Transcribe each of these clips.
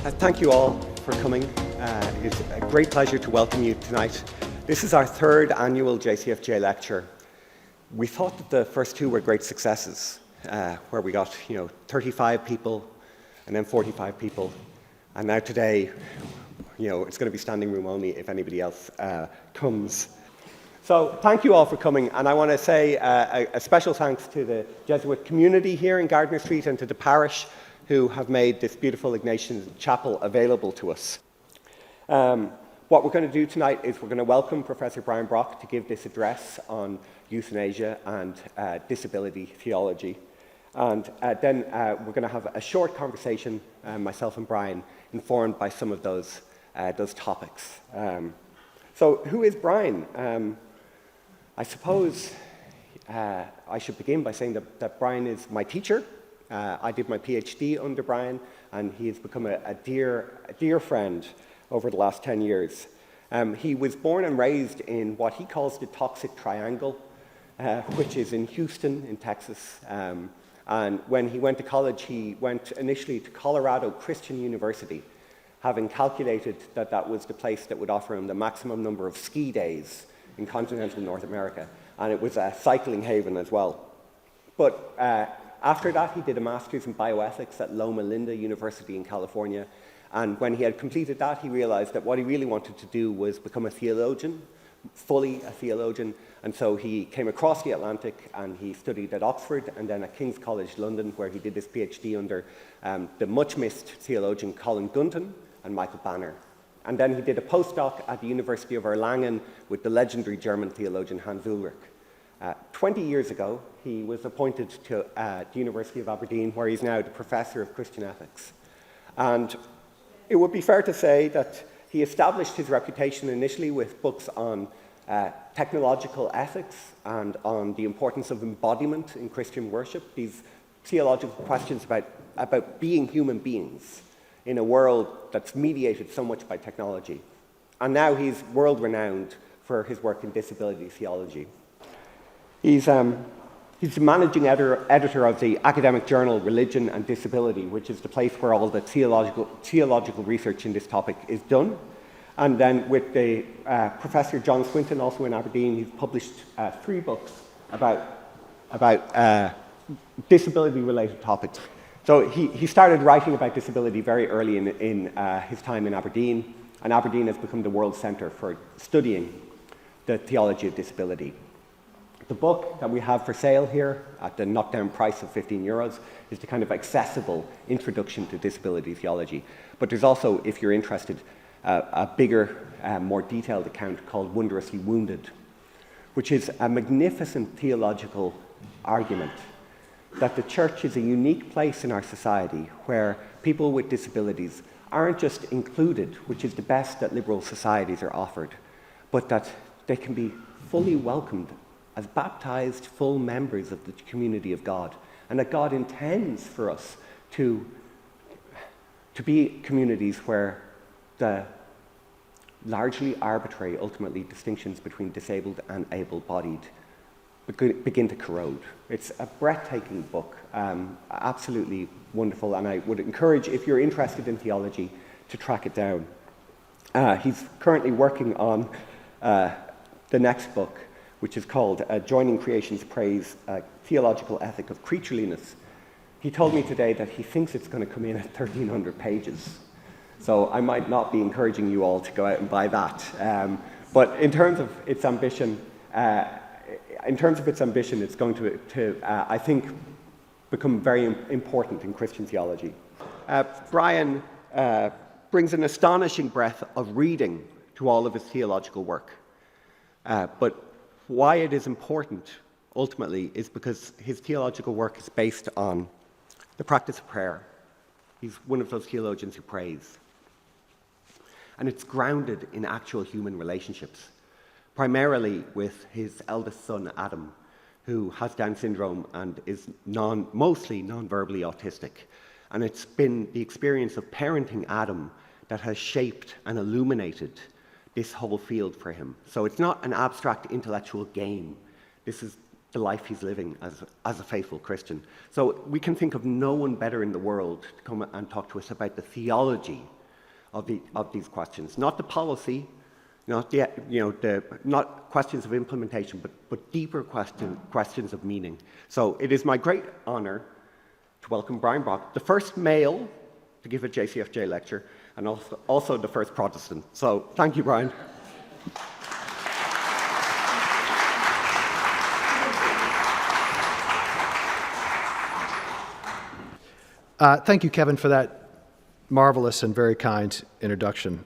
Thank you all for coming. It's a great pleasure to welcome you tonight. This is our third annual JCFJ lecture. We thought that the first two were great successes, where we got 35 people and then 45 people, and now today, it's going to be standing room only if anybody else comes. So thank you all for coming, and I want to say a special thanks to the Jesuit community here in Gardner Street and to the parish who have made this beautiful Ignatian chapel available to us. What we're going to do tonight is we're going to welcome Professor Brian Brock to give this address on euthanasia and disability theology. And then we're going to have a short conversation, myself and Brian, informed by some of those topics. So who is Brian? I suppose I should begin by saying that Brian is my teacher. I did my PhD under Brian, and he has become a dear friend over the last 10 years. He was born and raised in what he calls the toxic triangle, which is in Houston, in Texas. And when he went to college, he went initially to Colorado Christian University, having calculated that that was the place that would offer him the maximum number of ski days in continental North America. And it was a cycling haven as well. But after that, he did a master's in bioethics at Loma Linda University in California. And when he had completed that, he realized that what he really wanted to do was become a theologian, fully a theologian. And so he came across the Atlantic and he studied at Oxford and then at King's College London, where he did his PhD under the much-missed theologian Colin Gunton and Michael Banner. And then he did a postdoc at the University of Erlangen with the legendary German theologian Hans Ulrich. 20 years ago, he was appointed to the University of Aberdeen, where he's now the Professor of Christian Ethics. And it would be fair to say that he established his reputation initially with books on technological ethics and on the importance of embodiment in Christian worship, these theological questions about being human beings in a world that's mediated so much by technology. And now he's world-renowned for his work in disability theology. He's the managing editor of the academic journal Religion and Disability, which is the place where all the theological research in this topic is done. And then with the Professor John Swinton, also in Aberdeen, he's published 3 books about disability-related topics. So he started writing about disability very early in his time in Aberdeen, and Aberdeen has become the world centre for studying the theology of disability. The book that we have for sale here at the knockdown price of €15 is the kind of accessible introduction to disability theology. But there's also, if you're interested, a bigger, more detailed account called Wondrously Wounded, which is a magnificent theological argument that the church is a unique place in our society where people with disabilities aren't just included, which is the best that liberal societies are offered, but that they can be fully welcomed as baptized full members of the community of God, and that God intends for us to be communities where the largely arbitrary, ultimately, distinctions between disabled and able-bodied begin to corrode. It's a breathtaking book, absolutely wonderful, and I would encourage, if you're interested in theology, to track it down. He's currently working on the next book, which is called Joining Creation's Praise, Theological Ethic of Creatureliness. He told me today that he thinks it's going to come in at 1,300 pages. So I might not be encouraging you all to go out and buy that. But in terms of its ambition, it's going to I think, become very important in Christian theology. Brian brings an astonishing breadth of reading to all of his theological work. But why it is important, ultimately, is because his theological work is based on the practice of prayer. He's one of those theologians who prays. And it's grounded in actual human relationships, primarily with his eldest son, Adam, who has Down syndrome and is mostly non-verbally autistic. And it's been the experience of parenting Adam that has shaped and illuminated this whole field for him. So it's not an abstract intellectual game. This is the life he's living as a faithful Christian. So we can think of no one better in the world to come and talk to us about the theology of these questions, not the policy, not not questions of implementation, but deeper questions of meaning. So it is my great honor to welcome Brian Brock, the first male to give a JCFJ lecture, and also the first Protestant. So thank you, Brian. Thank you, Kevin, for that marvelous and very kind introduction.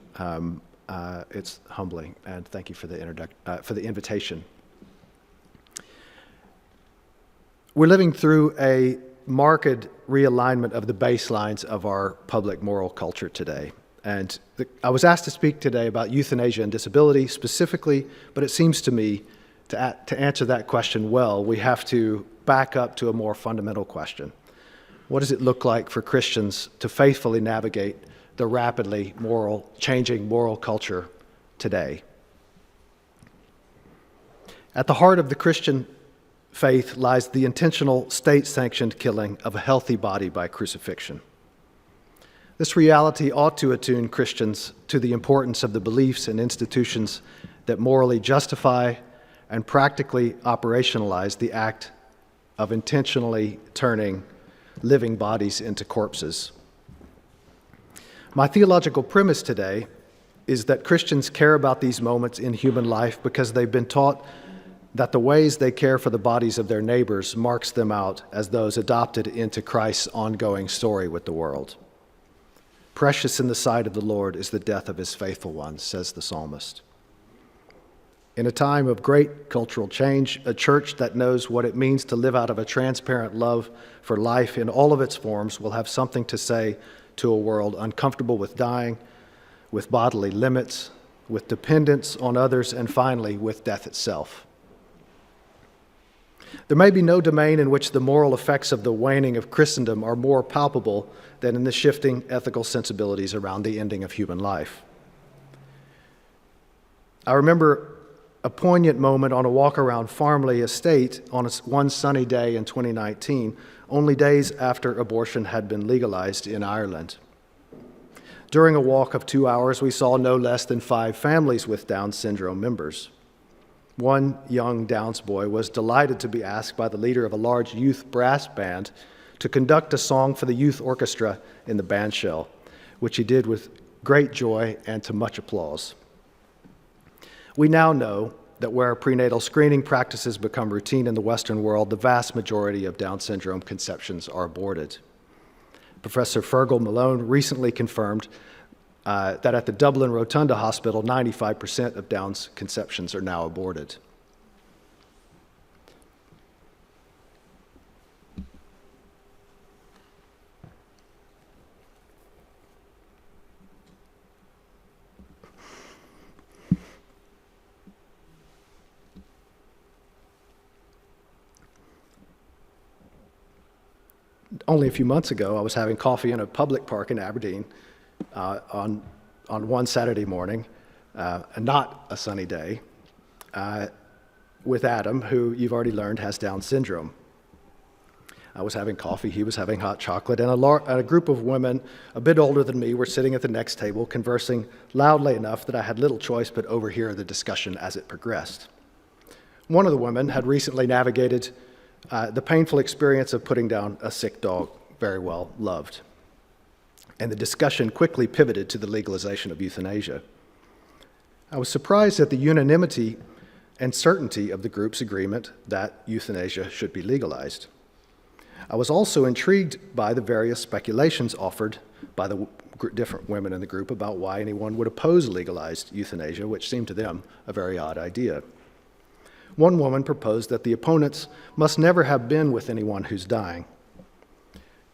It's humbling, and thank you for the invitation. We're living through a marked realignment of the baselines of our public moral culture today. And I was asked to speak today about euthanasia and disability specifically, but it seems to me to answer that question well, we have to back up to a more fundamental question. What does it look like for Christians to faithfully navigate the rapidly changing moral culture today? At the heart of the Christian faith lies the intentional state-sanctioned killing of a healthy body by crucifixion. This reality ought to attune Christians to the importance of the beliefs and institutions that morally justify and practically operationalize the act of intentionally turning living bodies into corpses. My theological premise today is that Christians care about these moments in human life because they've been taught that the ways they care for the bodies of their neighbors marks them out as those adopted into Christ's ongoing story with the world. Precious in the sight of the Lord is the death of his faithful ones, says the psalmist. In a time of great cultural change, a church that knows what it means to live out of a transparent love for life in all of its forms will have something to say to a world uncomfortable with dying, with bodily limits, with dependence on others, and finally, with death itself. There may be no domain in which the moral effects of the waning of Christendom are more palpable than in the shifting ethical sensibilities around the ending of human life. I remember a poignant moment on a walk around Farmley Estate on one sunny day in 2019, only days after abortion had been legalized in Ireland. During a walk of 2 hours, we saw no less than 5 families with Down syndrome members. One young Downs boy was delighted to be asked by the leader of a large youth brass band to conduct a song for the youth orchestra in the bandshell, which he did with great joy and to much applause. We now know that where prenatal screening practices become routine in the Western world, the vast majority of Down syndrome conceptions are aborted. Professor Fergal Malone recently confirmed that at the Dublin Rotunda Hospital, 95% of Down's conceptions are now aborted. Only a few months ago, I was having coffee in a public park in Aberdeen on one Saturday morning, not a sunny day, with Adam, who you've already learned has Down syndrome. I was having coffee, he was having hot chocolate, and a group of women a bit older than me were sitting at the next table conversing loudly enough that I had little choice but overhear the discussion as it progressed. One of the women had recently navigated the painful experience of putting down a sick dog, very well loved. And the discussion quickly pivoted to the legalization of euthanasia. I was surprised at the unanimity and certainty of the group's agreement that euthanasia should be legalized. I was also intrigued by the various speculations offered by the different women in the group about why anyone would oppose legalized euthanasia, which seemed to them a very odd idea. One woman proposed that the opponents must never have been with anyone who's dying.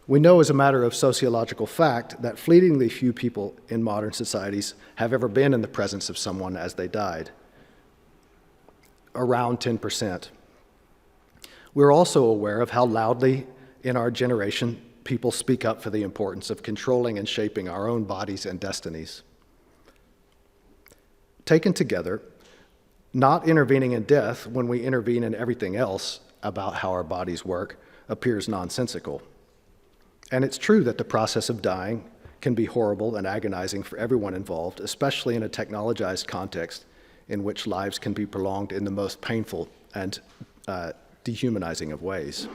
We know as a matter of sociological fact that fleetingly few people in modern societies have ever been in the presence of someone as they died, around 10%. We're also aware of how loudly in our generation people speak up for the importance of controlling and shaping our own bodies and destinies. Taken together, not intervening in death when we intervene in everything else, about how our bodies work appears nonsensical. And it's true that the process of dying can be horrible and agonizing for everyone involved, especially in a technologized context in which lives can be prolonged in the most painful and dehumanizing of ways.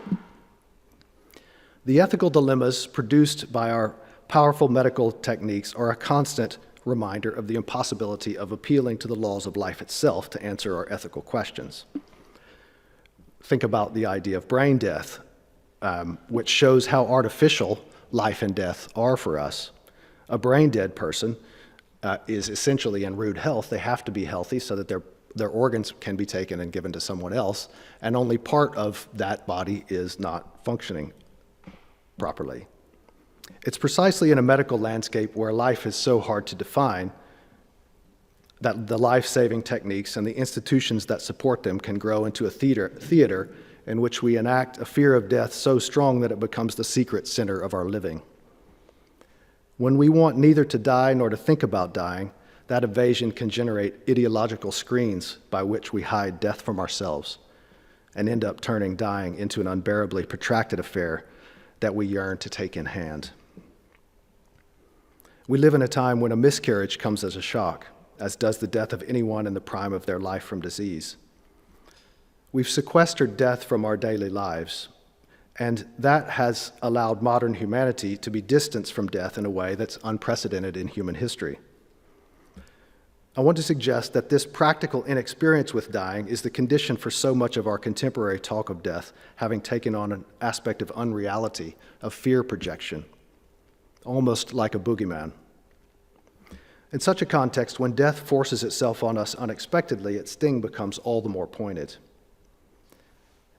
The ethical dilemmas produced by our powerful medical techniques are a constant reminder of the impossibility of appealing to the laws of life itself to answer our ethical questions. Think about the idea of brain death, which shows how artificial life and death are for us. A brain-dead person is essentially in rude health. They have to be healthy so that their organs can be taken and given to someone else, and only part of that body is not functioning properly. It's precisely in a medical landscape where life is so hard to define that the life-saving techniques and the institutions that support them can grow into a theater in which we enact a fear of death so strong that it becomes the secret center of our living. When we want neither to die nor to think about dying, that evasion can generate ideological screens by which we hide death from ourselves and end up turning dying into an unbearably protracted affair that we yearn to take in hand. We live in a time when a miscarriage comes as a shock, as does the death of anyone in the prime of their life from disease. We've sequestered death from our daily lives, and that has allowed modern humanity to be distanced from death in a way that's unprecedented in human history. I want to suggest that this practical inexperience with dying is the condition for so much of our contemporary talk of death having taken on an aspect of unreality, of fear projection, almost like a boogeyman. In such a context, when death forces itself on us unexpectedly, its sting becomes all the more pointed.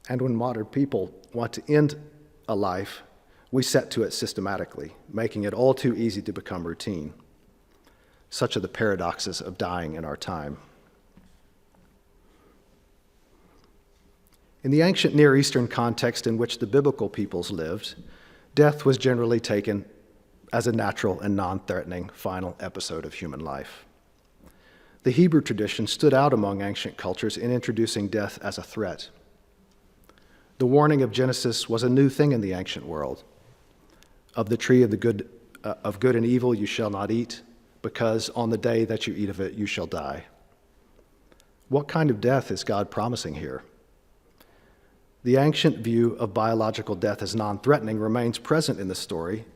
And when modern people want to end a life, we set to it systematically, making it all too easy to become routine. Such are the paradoxes of dying in our time. In the ancient Near Eastern context in which the biblical peoples lived, death was generally taken as a natural and non-threatening final episode of human life. The Hebrew tradition stood out among ancient cultures in introducing death as a threat. The warning of Genesis was a new thing in the ancient world. Of the tree of good and evil you shall not eat, because on the day that you eat of it you shall die. What kind of death is God promising here? The ancient view of biological death as non-threatening remains present in the story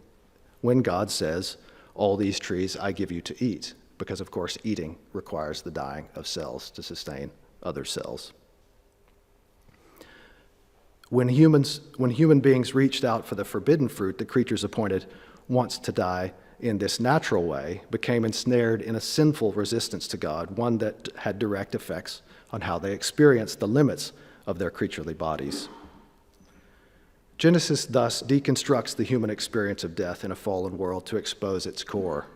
when God says, "All these trees I give you to eat," because of course eating requires the dying of cells to sustain other cells. When human beings reached out for the forbidden fruit, the creatures appointed once to die in this natural way became ensnared in a sinful resistance to God, one that had direct effects on how they experienced the limits of their creaturely bodies. Genesis thus deconstructs the human experience of death in a fallen world to expose its core.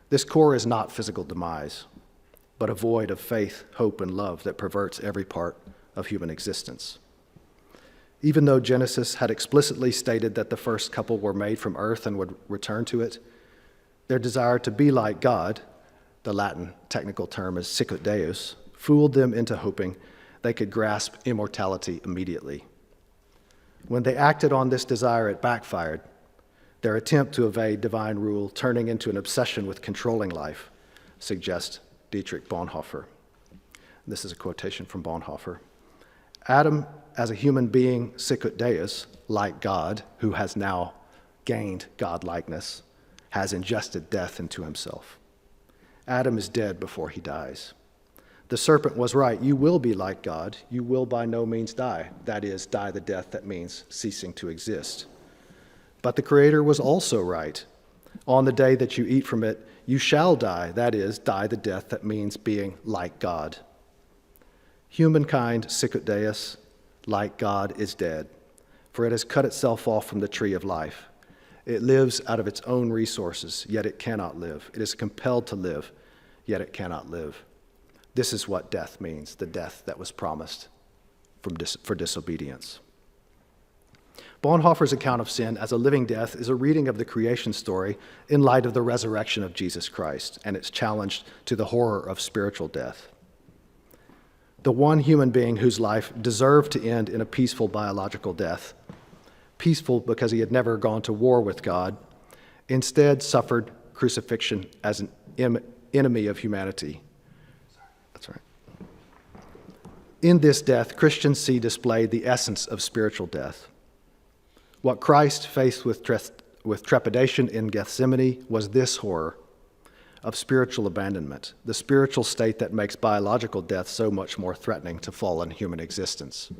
This core is not physical demise, but a void of faith, hope, and love that perverts every part of human existence. Even though Genesis had explicitly stated that the first couple were made from earth and would return to it, their desire to be like God, the Latin technical term is sicut Deus, fooled them into hoping they could grasp immortality immediately. When they acted on this desire, it backfired, their attempt to evade divine rule turning into an obsession with controlling life, suggests Dietrich Bonhoeffer. This is a quotation from Bonhoeffer. Adam, as a human being, sicut Deus, like God, who has now gained God-likeness, has ingested death into himself. Adam is dead before he dies. The serpent was right. You will be like God. You will by no means die. That is, die the death that means ceasing to exist. But the Creator was also right. On the day that you eat from it, you shall die. That is, die the death that means being like God. Humankind, sicut Deus, like God, is dead, for it has cut itself off from the tree of life. It lives out of its own resources, yet it cannot live. It is compelled to live, yet it cannot live. This is what death means, the death that was promised for disobedience. Bonhoeffer's account of sin as a living death is a reading of the creation story in light of the resurrection of Jesus Christ and its challenge to the horror of spiritual death. the one human being whose life deserved to end in a peaceful biological death, peaceful because he had never gone to war with God, instead suffered crucifixion as an enemy of humanity. That's right. In this death, Christians see displayed the essence of spiritual death. What Christ faced with trepidation in Gethsemane was this horror of spiritual abandonment, the spiritual state that makes biological death so much more threatening to fallen human existence.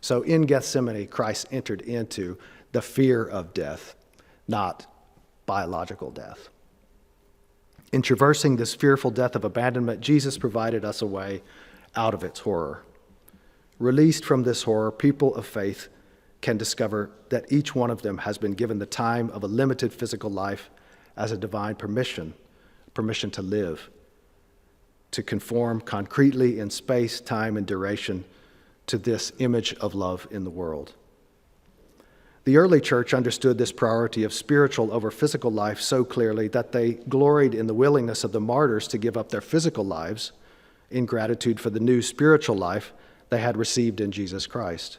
So in Gethsemane, Christ entered into the fear of death, not biological death. In traversing this fearful death of abandonment, Jesus provided us a way out of its horror. Released from this horror, people of faith can discover that each one of them has been given the time of a limited physical life as a divine permission to live, to conform concretely in space, time, and duration to this image of love in the world. The early church understood this priority of spiritual over physical life so clearly that they gloried in the willingness of the martyrs to give up their physical lives in gratitude for the new spiritual life they had received in Jesus Christ.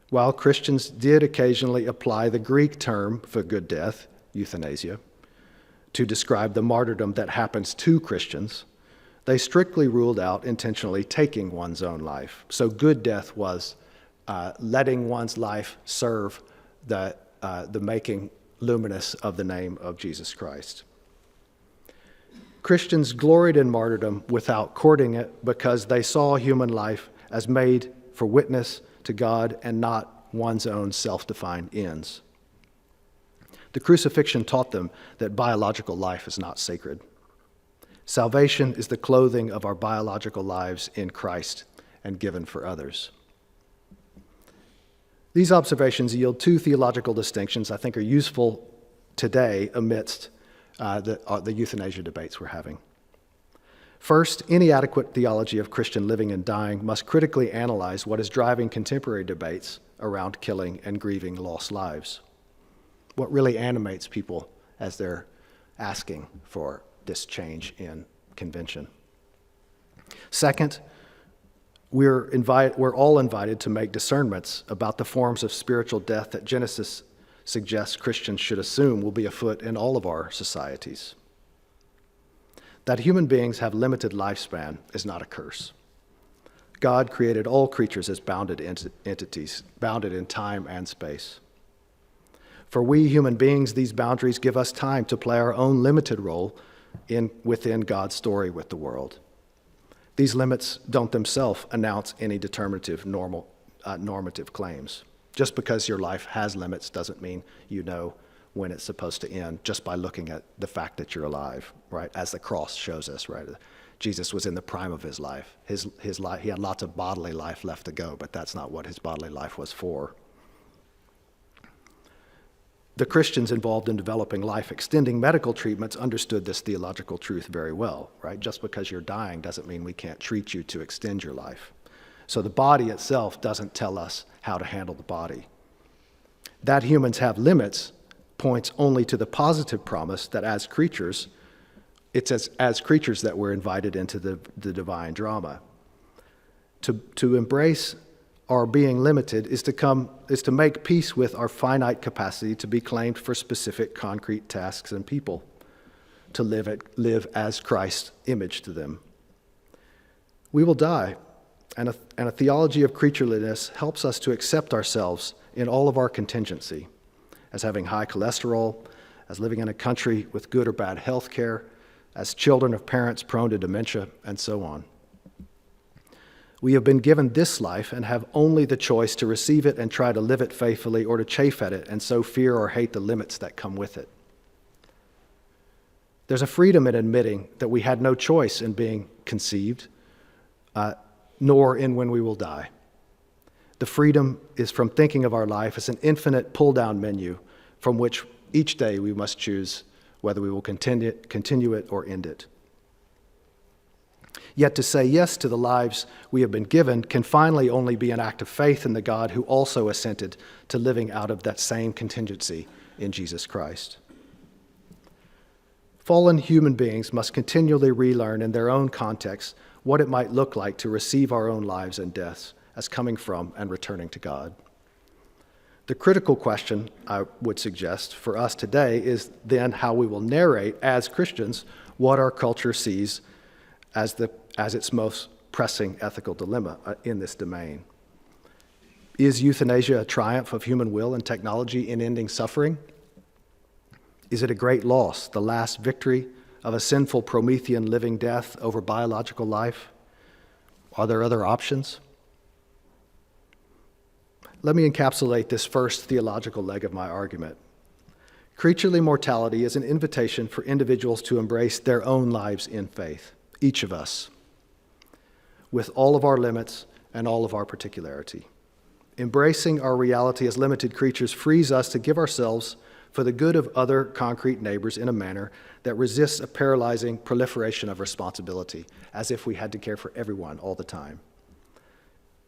While Christians did occasionally apply the Greek term for good death, euthanasia, to describe the martyrdom that happens to Christians, they strictly ruled out intentionally taking one's own life. So good death was letting one's life serve the making luminous of the name of Jesus Christ. Christians gloried in martyrdom without courting it because they saw human life as made for witness to God and not one's own self-defined ends. The crucifixion taught them that biological life is not sacred. Salvation is the clothing of our biological lives in Christ and given for others. These observations yield two theological distinctions I think are useful today amidst the euthanasia debates we're having. First, any adequate theology of Christian living and dying must critically analyze what is driving contemporary debates around killing and grieving lost lives. What really animates people as they're asking for this change in convention. Second, we're all invited to make discernments about the forms of spiritual death that Genesis suggests Christians should assume will be afoot in all of our societies. That human beings have limited lifespan is not a curse. God created all creatures as bounded entities, bounded in time and space. For we human beings, these boundaries give us time to play our own limited role within God's story with the world. These limits don't themselves announce any determinative normative claims. Just because your life has limits doesn't mean you know when it's supposed to end just by looking at the fact that you're alive, right? As the cross shows us, right? Jesus was in the prime of his life. His life, he had lots of bodily life left to go, but that's not what his bodily life was for. The Christians involved in developing life-extending medical treatments understood this theological truth very well, right? Just because you're dying doesn't mean we can't treat you to extend your life. So the body itself doesn't tell us how to handle the body. That humans have limits points only to the positive promise that as creatures, it's as creatures that we're invited into the divine drama. To embrace our being limited is to make peace with our finite capacity to be claimed for specific concrete tasks and people, to live as Christ's image to them. We will die, and a theology of creatureliness helps us to accept ourselves in all of our contingency, as having high cholesterol, as living in a country with good or bad health care, as children of parents prone to dementia, and so on. We have been given this life and have only the choice to receive it and try to live it faithfully, or to chafe at it and so fear or hate the limits that come with it. There's a freedom in admitting that we had no choice in being conceived, nor in when we will die. The freedom is from thinking of our life as an infinite pull-down menu from which each day we must choose whether we will continue it or end it. Yet to say yes to the lives we have been given can finally only be an act of faith in the God who also assented to living out of that same contingency in Jesus Christ. Fallen human beings must continually relearn in their own context what it might look like to receive our own lives and deaths as coming from and returning to God. The critical question, I would suggest, for us today is then how we will narrate, as Christians, what our culture sees as its most pressing ethical dilemma in this domain. Is euthanasia a triumph of human will and technology in ending suffering? Is it a great loss, the last victory of a sinful Promethean living death over biological life? Are there other options? Let me encapsulate this first theological leg of my argument. Creaturely mortality is an invitation for individuals to embrace their own lives in faith, each of us, with all of our limits and all of our particularity. Embracing our reality as limited creatures frees us to give ourselves for the good of other concrete neighbors in a manner that resists a paralyzing proliferation of responsibility, as if we had to care for everyone all the time.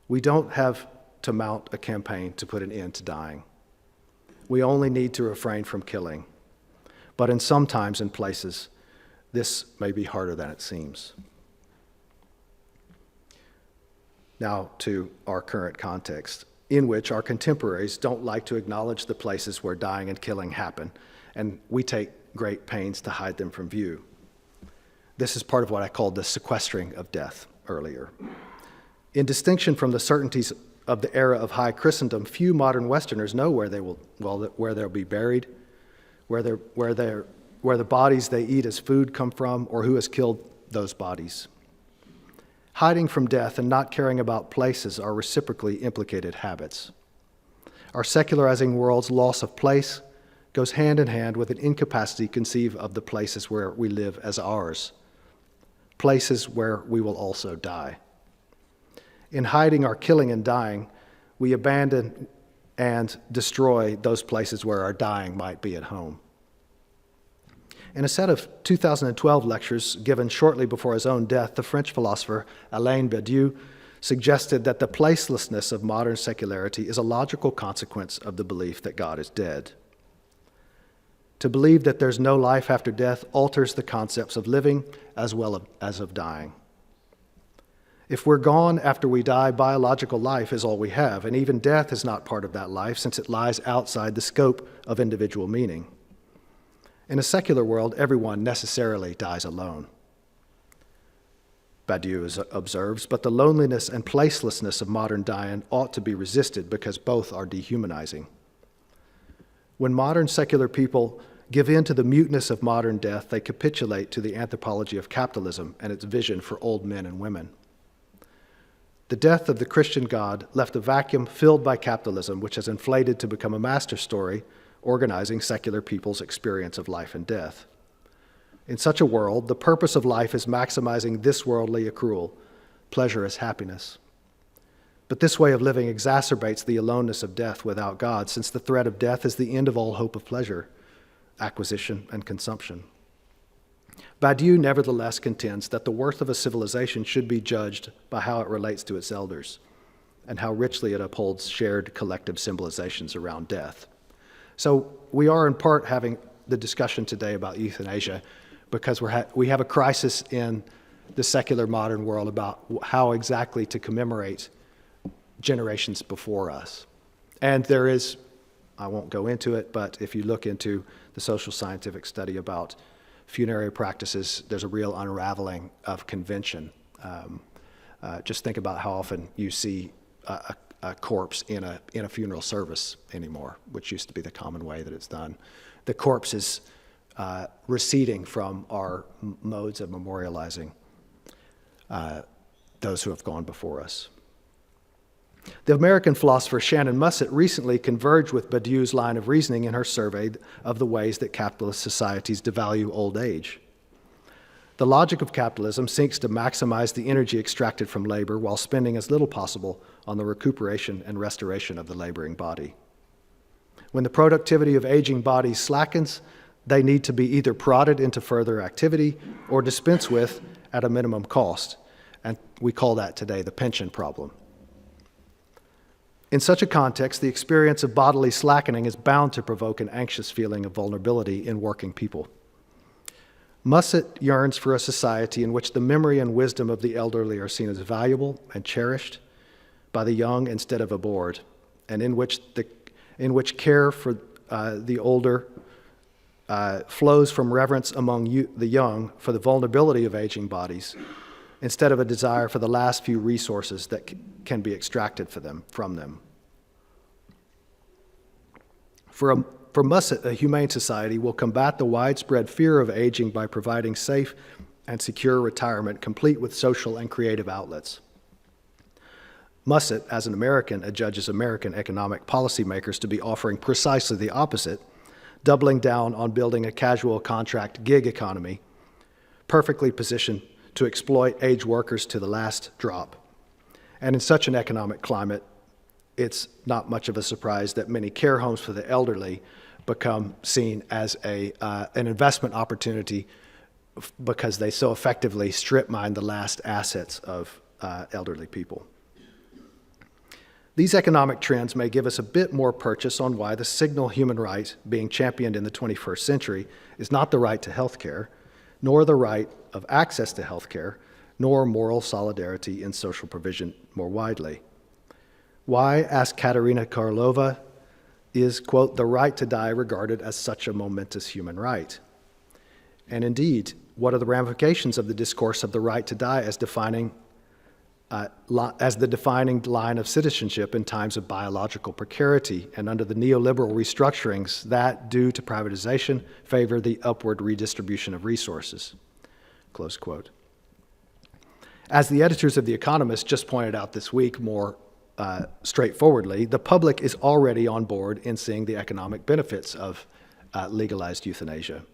We don't have to mount a campaign to put an end to dying. We only need to refrain from killing. But in some times and places, this may be harder than it seems. Now to our current context, in which our contemporaries don't like to acknowledge the places where dying and killing happen, and we take great pains to hide them from view. This is part of what I called the sequestering of death earlier. In distinction from the certainties of the era of high Christendom, few modern Westerners know where they'll be buried, where the bodies they eat as food come from, or who has killed those bodies. Hiding from death and not caring about places are reciprocally implicated habits. Our secularizing world's loss of place goes hand in hand with an incapacity to conceive of the places where we live as ours, places where we will also die. In hiding our killing and dying, we abandon and destroy those places where our dying might be at home. In a set of 2012 lectures given shortly before his own death, the French philosopher Alain Badiou suggested that the placelessness of modern secularity is a logical consequence of the belief that God is dead. To believe that there's no life after death alters the concepts of living as well as of dying. If we're gone after we die, biological life is all we have, and even death is not part of that life since it lies outside the scope of individual meaning. In a secular world, everyone necessarily dies alone. Badiou observes, but the loneliness and placelessness of modern dying ought to be resisted because both are dehumanizing. When modern secular people give in to the muteness of modern death, they capitulate to the anthropology of capitalism and its vision for old men and women. The death of the Christian God left a vacuum filled by capitalism, which has inflated to become a master story, organizing secular people's experience of life and death. In such a world, the purpose of life is maximizing this worldly accrual, pleasure as happiness. But this way of living exacerbates the aloneness of death without God, since the threat of death is the end of all hope of pleasure, acquisition, and consumption. Badiou nevertheless contends that the worth of a civilization should be judged by how it relates to its elders and how richly it upholds shared collective symbolizations around death. So we are in part having the discussion today about euthanasia because we have a crisis in the secular modern world about how exactly to commemorate generations before us. And there is, I won't go into it, but if you look into the social scientific study about funerary practices, there's a real unraveling of convention. Just think about how often you see a corpse in a funeral service anymore, which used to be the common way that it's done. The corpse is receding from our modes of memorializing those who have gone before us. The American philosopher Shannon Musset recently converged with Badiou's line of reasoning in her survey of the ways that capitalist societies devalue old age. The logic of capitalism seeks to maximize the energy extracted from labor while spending as little possible on the recuperation and restoration of the laboring body. When the productivity of aging bodies slackens, they need to be either prodded into further activity or dispensed with at a minimum cost, and we call that today the pension problem. In such a context, the experience of bodily slackening is bound to provoke an anxious feeling of vulnerability in working people. Musset yearns for a society in which the memory and wisdom of the elderly are seen as valuable and cherished by the young instead of abhorred, and in which care for the older flows from reverence among the young for the vulnerability of aging bodies, instead of a desire for the last few resources that can be extracted from them. For Musset, a humane society will combat the widespread fear of aging by providing safe and secure retirement, complete with social and creative outlets. Musset, as an American, adjudges American economic policymakers to be offering precisely the opposite, doubling down on building a casual contract gig economy, perfectly positioned to exploit aged workers to the last drop. And in such an economic climate, it's not much of a surprise that many care homes for the elderly become seen as an investment opportunity because they so effectively strip mine the last assets of elderly people. These economic trends may give us a bit more purchase on why the signal human right being championed in the 21st century is not the right to health care, nor the right of access to health care, nor moral solidarity in social provision more widely. Why, asked Katerina Karlova, is, quote, the right to die regarded as such a momentous human right? And indeed, what are the ramifications of the discourse of the right to die as the defining line of citizenship in times of biological precarity and under the neoliberal restructurings that, due to privatization, favor the upward redistribution of resources? Close quote. As the editors of The Economist just pointed out this week more straightforwardly, the public is already on board in seeing the economic benefits of legalized euthanasia.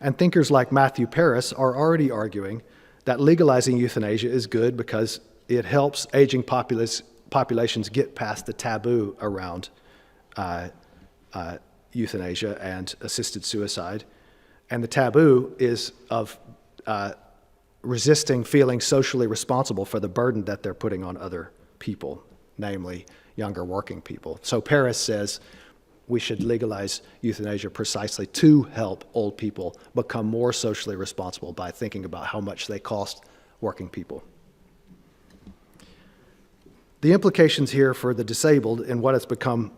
And thinkers like Matthew Paris are already arguing that legalizing euthanasia is good because it helps aging populations get past the taboo around euthanasia and assisted suicide. And the taboo is of resisting feeling socially responsible for the burden that they're putting on other people, namely younger working people. So Paris says we should legalize euthanasia precisely to help old people become more socially responsible by thinking about how much they cost working people. The implications here for the disabled in what has come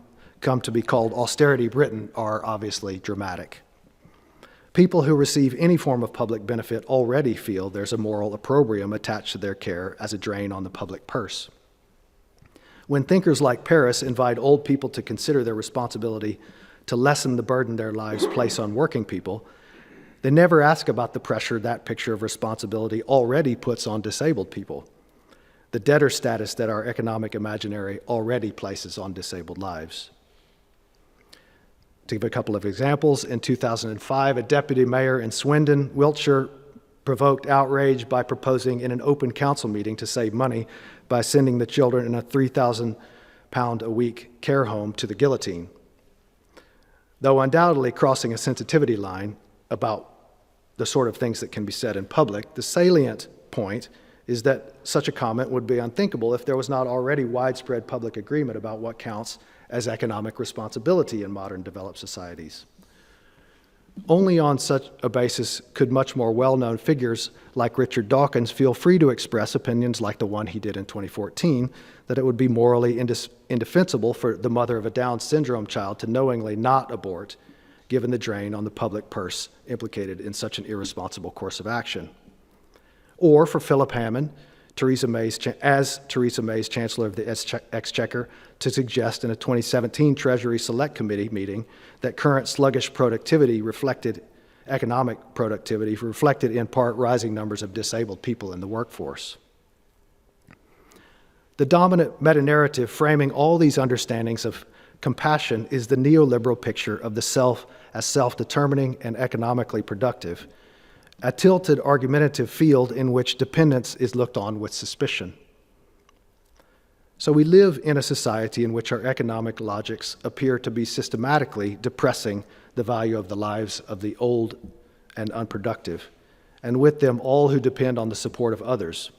to be called austerity Britain are obviously dramatic. People who receive any form of public benefit already feel there's a moral opprobrium attached to their care as a drain on the public purse. When thinkers like Paris invite old people to consider their responsibility to lessen the burden their lives place on working people, they never ask about the pressure that picture of responsibility already puts on disabled people, the debtor status that our economic imaginary already places on disabled lives. To give a couple of examples, in 2005, a deputy mayor in Swindon, Wiltshire, provoked outrage by proposing in an open council meeting to save money by sending the children in a £3,000 a week care home to the guillotine. Though undoubtedly crossing a sensitivity line about the sort of things that can be said in public, the salient point is that such a comment would be unthinkable if there was not already widespread public agreement about what counts as economic responsibility in modern developed societies. Only on such a basis could much more well-known figures like Richard Dawkins feel free to express opinions like the one he did in 2014, that it would be morally indefensible for the mother of a Down syndrome child to knowingly not abort, given the drain on the public purse implicated in such an irresponsible course of action. Or for Philip Hammond, Theresa May's Chancellor of the Exchequer, to suggest in a 2017 Treasury Select Committee meeting that current sluggish economic productivity reflected in part rising numbers of disabled people in the workforce. The dominant meta-narrative framing all these understandings of compassion is the neoliberal picture of the self as self-determining and economically productive, a tilted argumentative field in which dependence is looked on with suspicion. So we live in a society in which our economic logics appear to be systematically depressing the value of the lives of the old and unproductive, and with them all who depend on the support of others.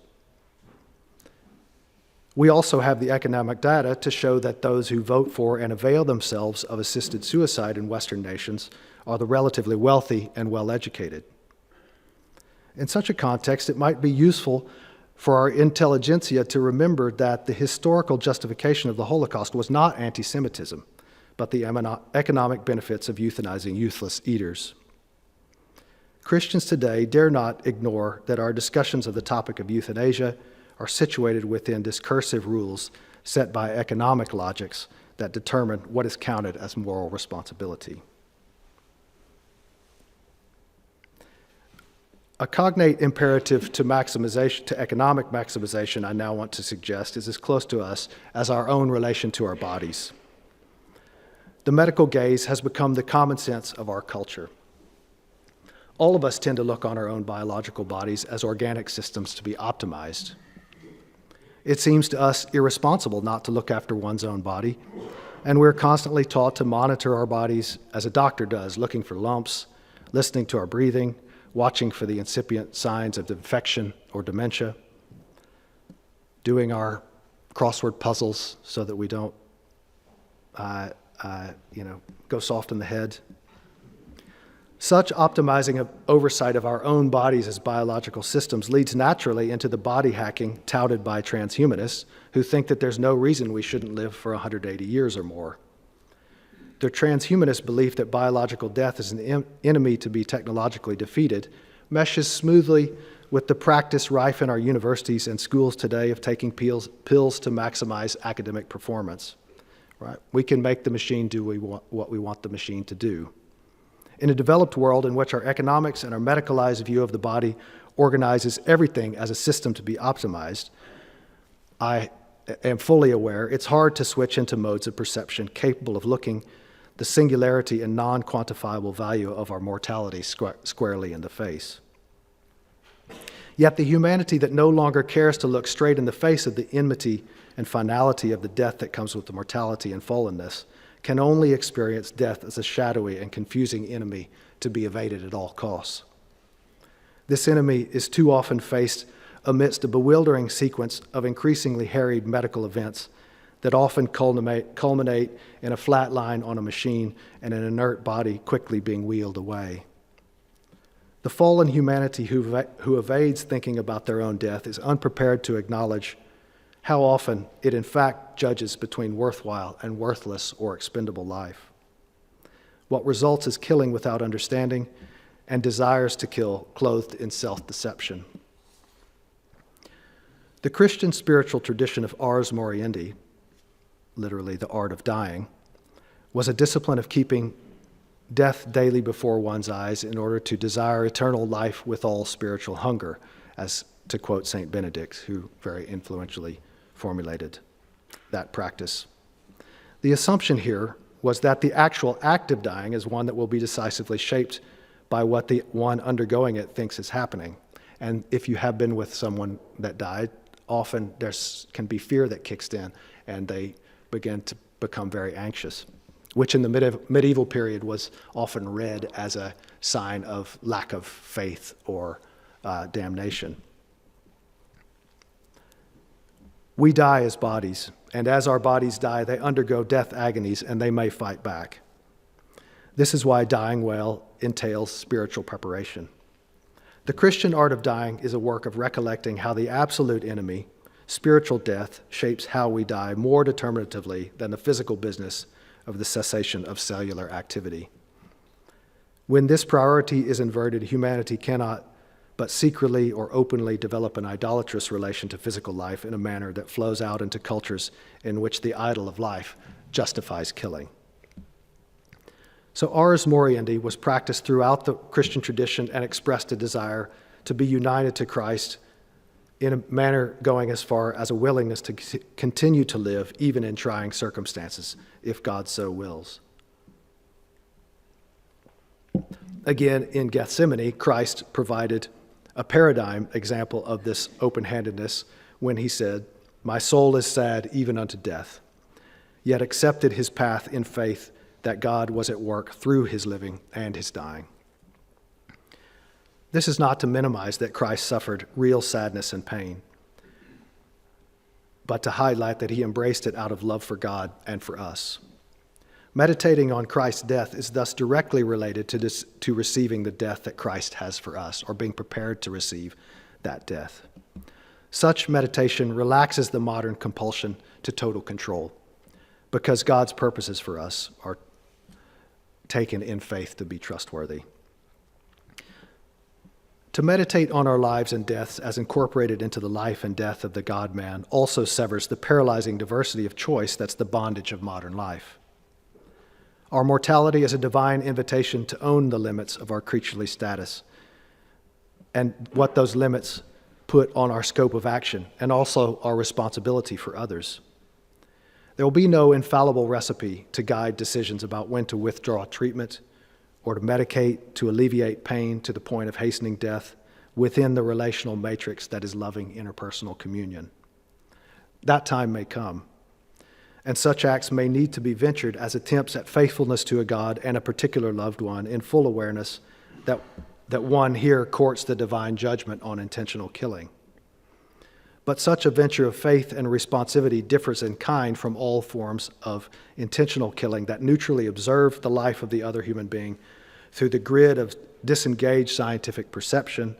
We also have the economic data to show that those who vote for and avail themselves of assisted suicide in Western nations are the relatively wealthy and well-educated. In such a context, it might be useful for our intelligentsia to remember that the historical justification of the Holocaust was not anti-Semitism, but the economic benefits of euthanizing youthless eaters. Christians today dare not ignore that our discussions of the topic of euthanasia are situated within discursive rules set by economic logics that determine what is counted as moral responsibility. A cognate imperative to maximization, to economic maximization, I now want to suggest is as close to us as our own relation to our bodies. The medical gaze has become the common sense of our culture. All of us tend to look on our own biological bodies as organic systems to be optimized. It seems to us irresponsible not to look after one's own body, and we're constantly taught to monitor our bodies as a doctor does, looking for lumps, listening to our breathing, watching for the incipient signs of infection or dementia, doing our crossword puzzles so that we don't, go soft in the head. Such optimizing of oversight of our own bodies as biological systems leads naturally into the body hacking touted by transhumanists who think that there's no reason we shouldn't live for 180 years or more. The transhumanist belief that biological death is an enemy to be technologically defeated meshes smoothly with the practice rife in our universities and schools today of taking pills to maximize academic performance. Right? We can make the machine do what we want the machine to do. In a developed world in which our economics and our medicalized view of the body organizes everything as a system to be optimized, I am fully aware it's hard to switch into modes of perception capable of looking the singularity and non-quantifiable value of our mortality squarely in the face. Yet the humanity that no longer cares to look straight in the face of the enmity and finality of the death that comes with the mortality and fallenness can only experience death as a shadowy and confusing enemy to be evaded at all costs. This enemy is too often faced amidst a bewildering sequence of increasingly harried medical events that often culminate in a flat line on a machine and an inert body quickly being wheeled away. The fallen humanity who evades thinking about their own death is unprepared to acknowledge how often it in fact judges between worthwhile and worthless or expendable life. What results is killing without understanding and desires to kill clothed in self-deception. The Christian spiritual tradition of ars moriendi, literally the art of dying, was a discipline of keeping death daily before one's eyes in order to desire eternal life with all spiritual hunger, as to quote St. Benedict, who very influentially formulated that practice. The assumption here was that the actual act of dying is one that will be decisively shaped by what the one undergoing it thinks is happening. And if you have been with someone that died, often there can be fear that kicks in, and they begin to become very anxious, which in the medieval period was often read as a sign of lack of faith or damnation. We die as bodies, and as our bodies die, they undergo death agonies, and they may fight back. This is why dying well entails spiritual preparation. The Christian art of dying is a work of recollecting how the absolute enemy, spiritual death, shapes how we die more determinatively than the physical business of the cessation of cellular activity. When this priority is inverted, humanity cannot but secretly or openly develop an idolatrous relation to physical life in a manner that flows out into cultures in which the idol of life justifies killing. So ars moriendi was practiced throughout the Christian tradition and expressed a desire to be united to Christ in a manner going as far as a willingness to continue to live even in trying circumstances, if God so wills. Again, in Gethsemane, Christ provided a paradigm example of this open-handedness when he said, "My soul is sad even unto death," yet accepted his path in faith that God was at work through his living and his dying. This is not to minimize that Christ suffered real sadness and pain, but to highlight that he embraced it out of love for God and for us. Meditating on Christ's death is thus directly related to receiving the death that Christ has for us, or being prepared to receive that death. Such meditation relaxes the modern compulsion to total control, because God's purposes for us are taken in faith to be trustworthy. To meditate on our lives and deaths as incorporated into the life and death of the God-man also severs the paralyzing diversity of choice that's the bondage of modern life. Our mortality is a divine invitation to own the limits of our creaturely status and what those limits put on our scope of action, and also our responsibility for others. There will be no infallible recipe to guide decisions about when to withdraw treatment or to medicate to alleviate pain to the point of hastening death within the relational matrix that is loving interpersonal communion. That time may come, and such acts may need to be ventured as attempts at faithfulness to a God and a particular loved one, in full awareness that one here courts the divine judgment on intentional killing. But such a venture of faith and responsivity differs in kind from all forms of intentional killing that neutrally observe the life of the other human being through the grid of disengaged scientific perception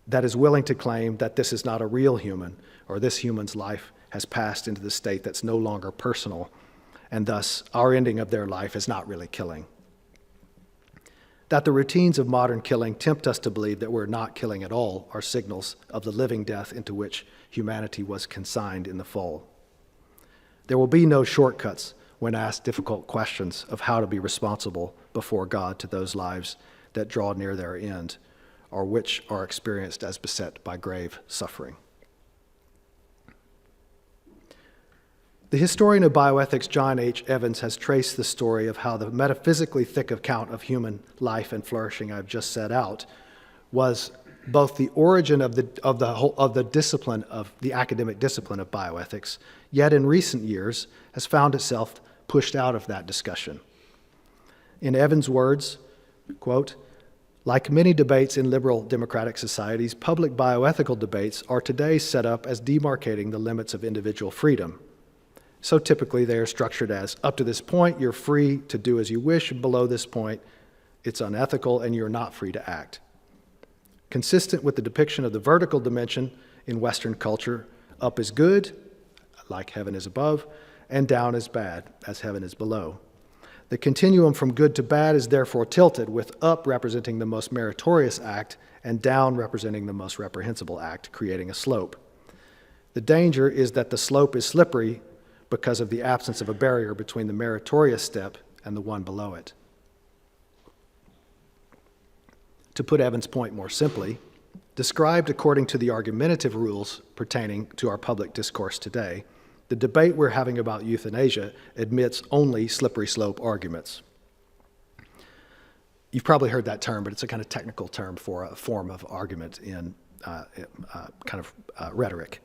that is willing to claim that this is not a real human, or this human's life has passed into the state that's no longer personal, and thus our ending of their life is not really killing. That the routines of modern killing tempt us to believe that we're not killing at all are signals of the living death into which humanity was consigned in the fall. There will be no shortcuts when asked difficult questions of how to be responsible before God to those lives that draw near their end, or which are experienced as beset by grave suffering. The historian of bioethics, John H. Evans, has traced the story of how the metaphysically thick account of human life and flourishing I've just set out was both the origin of the discipline of the academic discipline of bioethics, yet in recent years has found itself pushed out of that discussion. In Evans' words, quote, "Like many debates in liberal democratic societies, public bioethical debates are today set up as demarcating the limits of individual freedom. So typically they are structured as, up to this point, you're free to do as you wish, and below this point, it's unethical and you're not free to act. Consistent with the depiction of the vertical dimension in Western culture, up is good, like heaven is above, and down is bad, as heaven is below. The continuum from good to bad is therefore tilted, with up representing the most meritorious act and down representing the most reprehensible act, creating a slope. The danger is that the slope is slippery because of the absence of a barrier between the meritorious step and the one below it." To put Evans' point more simply, described according to the argumentative rules pertaining to our public discourse today, the debate we're having about euthanasia admits only slippery slope arguments. You've probably heard that term, but it's a kind of technical term for a form of argument in rhetoric.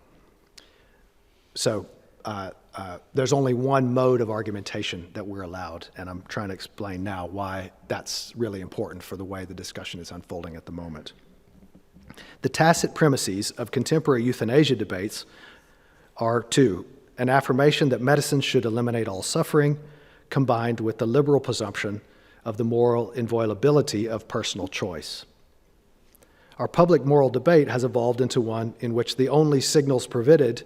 So there's only one mode of argumentation that we're allowed, and I'm trying to explain now why that's really important for the way the discussion is unfolding at the moment. The tacit premises of contemporary euthanasia debates are two: an affirmation that medicine should eliminate all suffering, combined with the liberal presumption of the moral inviolability of personal choice. Our public moral debate has evolved into one in which the only signals permitted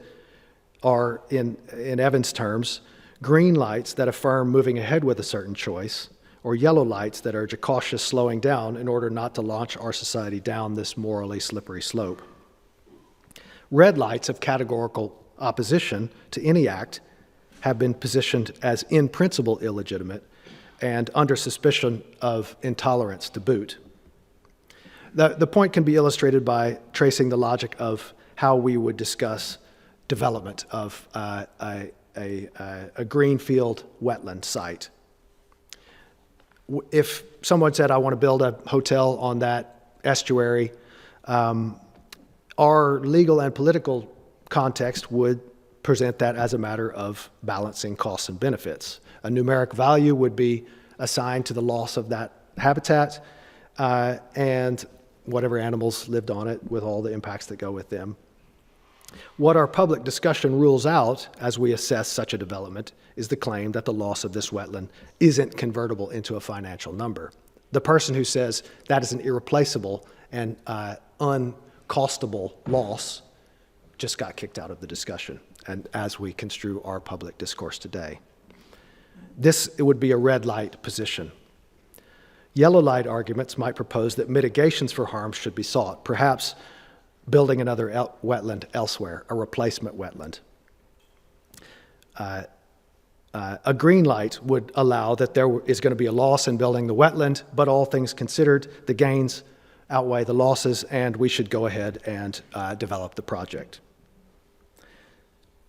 are, in Evans' terms, green lights that affirm moving ahead with a certain choice, or yellow lights that urge a cautious slowing down in order not to launch our society down this morally slippery slope. Red lights of categorical opposition to any act have been positioned as in principle illegitimate and under suspicion of intolerance to boot. The point can be illustrated by tracing the logic of how we would discuss development of a greenfield wetland site. If someone said, I want to build a hotel on that estuary, our legal and political context would present that as a matter of balancing costs and benefits. A numeric value would be assigned to the loss of that habitat and whatever animals lived on it with all the impacts that go with them. What our public discussion rules out as we assess such a development is the claim that the loss of this wetland isn't convertible into a financial number. The person who says that is an irreplaceable and uncostable loss just got kicked out of the discussion, and as we construe our public discourse today. It would be a red light position. Yellow light arguments might propose that mitigations for harms should be sought, perhaps building another wetland elsewhere, a replacement wetland. A green light would allow that there is going to be a loss in building the wetland, but all things considered, the gains outweigh the losses, and we should go ahead and develop the project.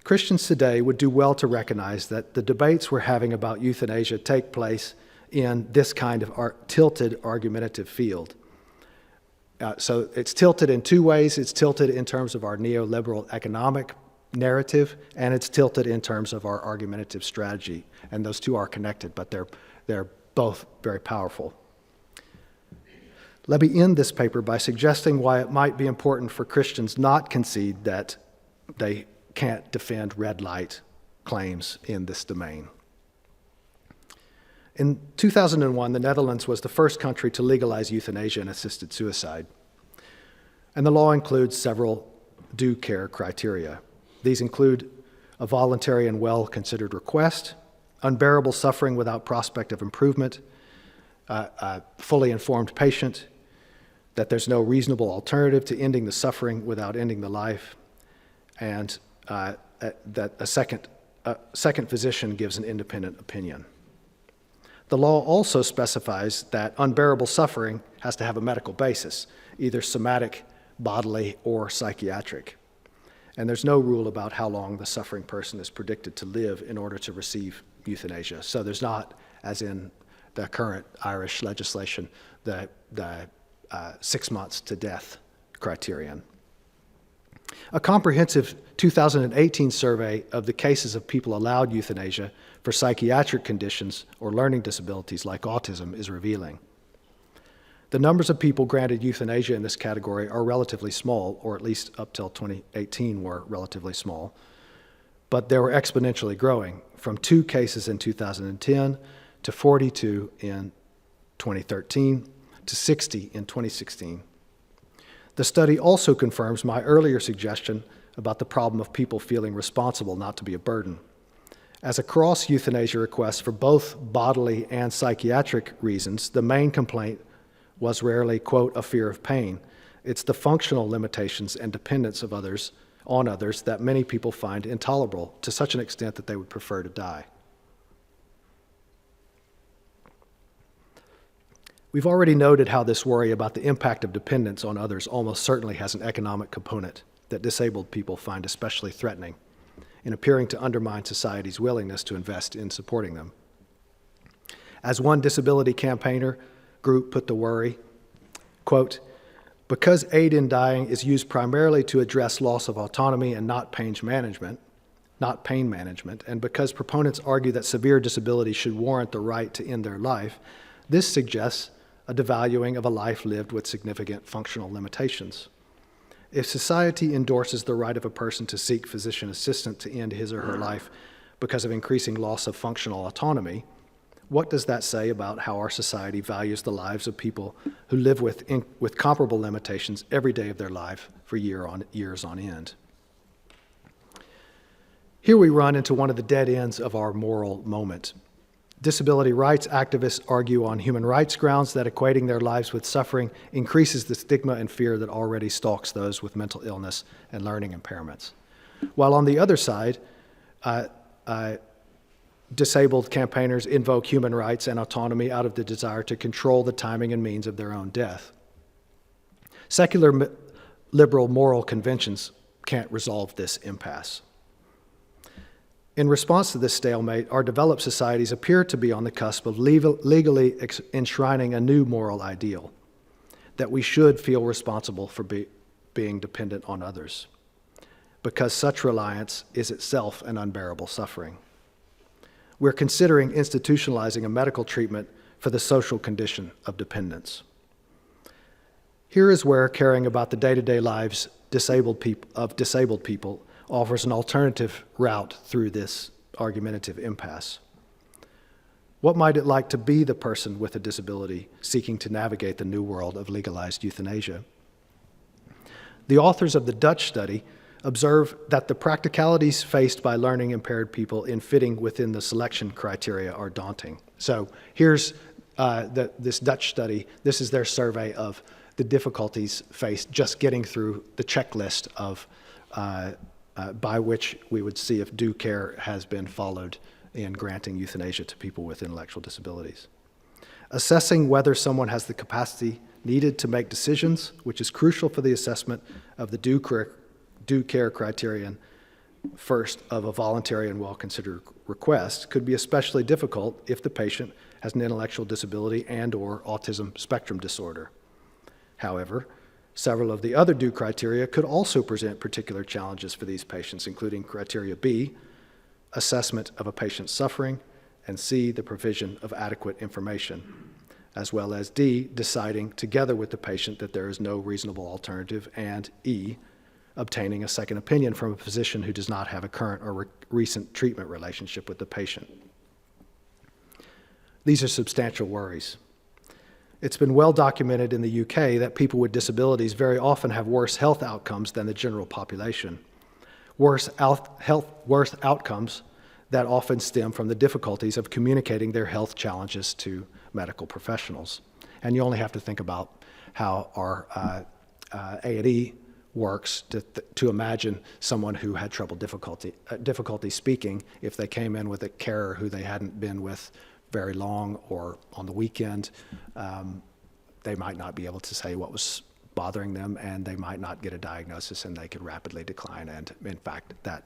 Christians today would do well to recognize that the debates we're having about euthanasia take place in this kind of tilted argumentative field. So it's tilted in two ways. It's tilted in terms of our neoliberal economic narrative, and it's tilted in terms of our argumentative strategy. And those two are connected, but they're both very powerful. Let me end this paper by suggesting why it might be important for Christians not concede that they can't defend red light claims in this domain. In 2001, the Netherlands was the first country to legalize euthanasia and assisted suicide. And the law includes several due care criteria. These include a voluntary and well-considered request, unbearable suffering without prospect of improvement, a fully informed patient, that there's no reasonable alternative to ending the suffering without ending the life, and that a second physician gives an independent opinion. The law also specifies that unbearable suffering has to have a medical basis, either somatic, bodily, or psychiatric. And there's no rule about how long the suffering person is predicted to live in order to receive euthanasia. So there's not, as in the current Irish legislation, the 6 months to death criterion. A comprehensive 2018 survey of the cases of people allowed euthanasia for psychiatric conditions or learning disabilities like autism is revealing. The numbers of people granted euthanasia in this category are relatively small, or at least up till 2018 were relatively small, but they were exponentially growing from 2 cases in 2010 to 42 in 2013 to 60 in 2016. The study also confirms my earlier suggestion about the problem of people feeling responsible not to be a burden. As across euthanasia requests for both bodily and psychiatric reasons, the main complaint was rarely, quote, a fear of pain. It's the functional limitations and dependence of others on others that many people find intolerable to such an extent that they would prefer to die. We've already noted how this worry about the impact of dependence on others almost certainly has an economic component that disabled people find especially threatening in appearing to undermine society's willingness to invest in supporting them. As one disability campaigner group put the worry, quote, because aid in dying is used primarily to address loss of autonomy and not pain management, and because proponents argue that severe disability should warrant the right to end their life, this suggests a devaluing of a life lived with significant functional limitations. If society endorses the right of a person to seek physician assistance to end his or her life because of increasing loss of functional autonomy, what does that say about how our society values the lives of people who live with comparable limitations every day of their life for years on end? Here we run into one of the dead ends of our moral moment. Disability rights activists argue on human rights grounds that equating their lives with suffering increases the stigma and fear that already stalks those with mental illness and learning impairments. While on the other side, disabled campaigners invoke human rights and autonomy out of the desire to control the timing and means of their own death. Secular liberal moral conventions can't resolve this impasse. In response to this stalemate, our developed societies appear to be on the cusp of legally enshrining a new moral ideal, that we should feel responsible for being dependent on others, because such reliance is itself an unbearable suffering. We're considering institutionalizing a medical treatment for the social condition of dependence. Here is where caring about the day-to-day lives disabled people offers an alternative route through this argumentative impasse. What might it like to be the person with a disability seeking to navigate the new world of legalized euthanasia? The authors of the Dutch study observe that the practicalities faced by learning impaired people in fitting within the selection criteria are daunting. So here's this Dutch study. This is their survey of the difficulties faced just getting through the checklist of by which we would see if due care has been followed in granting euthanasia to people with intellectual disabilities. Assessing whether someone has the capacity needed to make decisions, which is crucial for the assessment of the due care criterion first of a voluntary and well-considered request, could be especially difficult if the patient has an intellectual disability and/or autism spectrum disorder. However, several of the other due criteria could also present particular challenges for these patients, including criteria B, assessment of a patient's suffering, and C, the provision of adequate information, as well as D, deciding together with the patient that there is no reasonable alternative, and E, obtaining a second opinion from a physician who does not have a current or recent treatment relationship with the patient. These are substantial worries. It's been well documented in the UK that people with disabilities very often have worse health outcomes than the general population. Worse outcomes that often stem from the difficulties of communicating their health challenges to medical professionals. And you only have to think about how our A&E works to imagine someone who had difficulty speaking if they came in with a carer who they hadn't been with very long or on the weekend. They might not be able to say what was bothering them, and they might not get a diagnosis, and they could rapidly decline. And in fact, that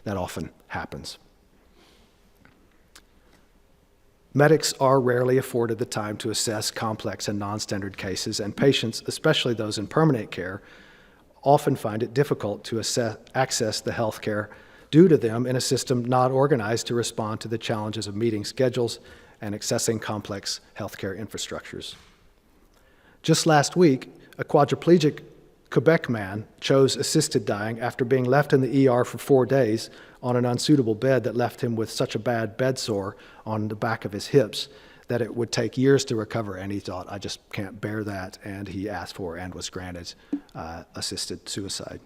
often happens. Medics are rarely afforded the time to assess complex and non-standard cases, and patients, especially those in permanent care, often find it difficult to access the health care due to them in a system not organized to respond to the challenges of meeting schedules and accessing complex healthcare infrastructures. Just last week, a quadriplegic Quebec man chose assisted dying after being left in the ER for 4 days on an unsuitable bed that left him with such a bad bed sore on the back of his hips that it would take years to recover, and he thought, I just can't bear that, and he asked for and was granted assisted suicide.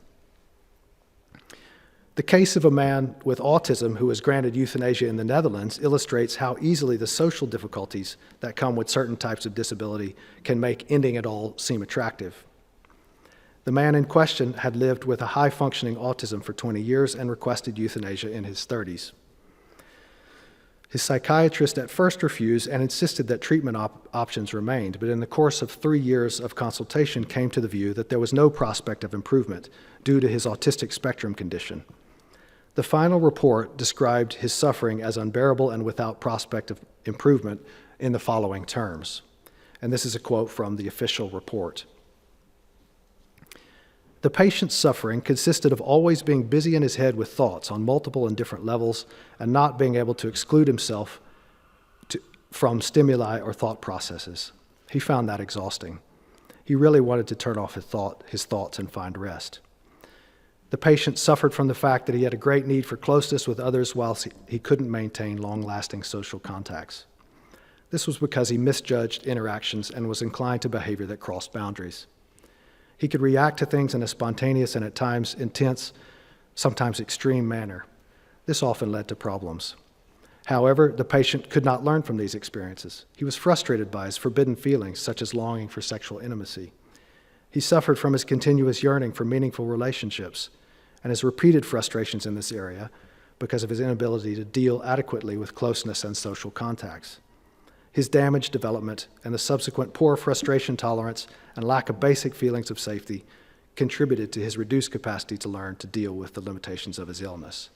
The case of a man with autism who was granted euthanasia in the Netherlands illustrates how easily the social difficulties that come with certain types of disability can make ending it all seem attractive. The man in question had lived with a high-functioning autism for 20 years and requested euthanasia in his 30s. His psychiatrist at first refused and insisted that treatment options remained, but in the course of 3 years of consultation came to the view that there was no prospect of improvement due to his autistic spectrum condition. The final report described his suffering as unbearable and without prospect of improvement in the following terms. And this is a quote from the official report. The patient's suffering consisted of always being busy in his head with thoughts on multiple and different levels and not being able to exclude himself from stimuli or thought processes. He found that exhausting. He really wanted to turn off his thoughts and find rest. The patient suffered from the fact that he had a great need for closeness with others whilst he couldn't maintain long-lasting social contacts. This was because he misjudged interactions and was inclined to behavior that crossed boundaries. He could react to things in a spontaneous and at times intense, sometimes extreme manner. This often led to problems. However, the patient could not learn from these experiences. He was frustrated by his forbidden feelings, such as longing for sexual intimacy. He suffered from his continuous yearning for meaningful relationships and his repeated frustrations in this area because of his inability to deal adequately with closeness and social contacts. His damaged development and the subsequent poor frustration tolerance and lack of basic feelings of safety contributed to his reduced capacity to learn to deal with the limitations of his illness.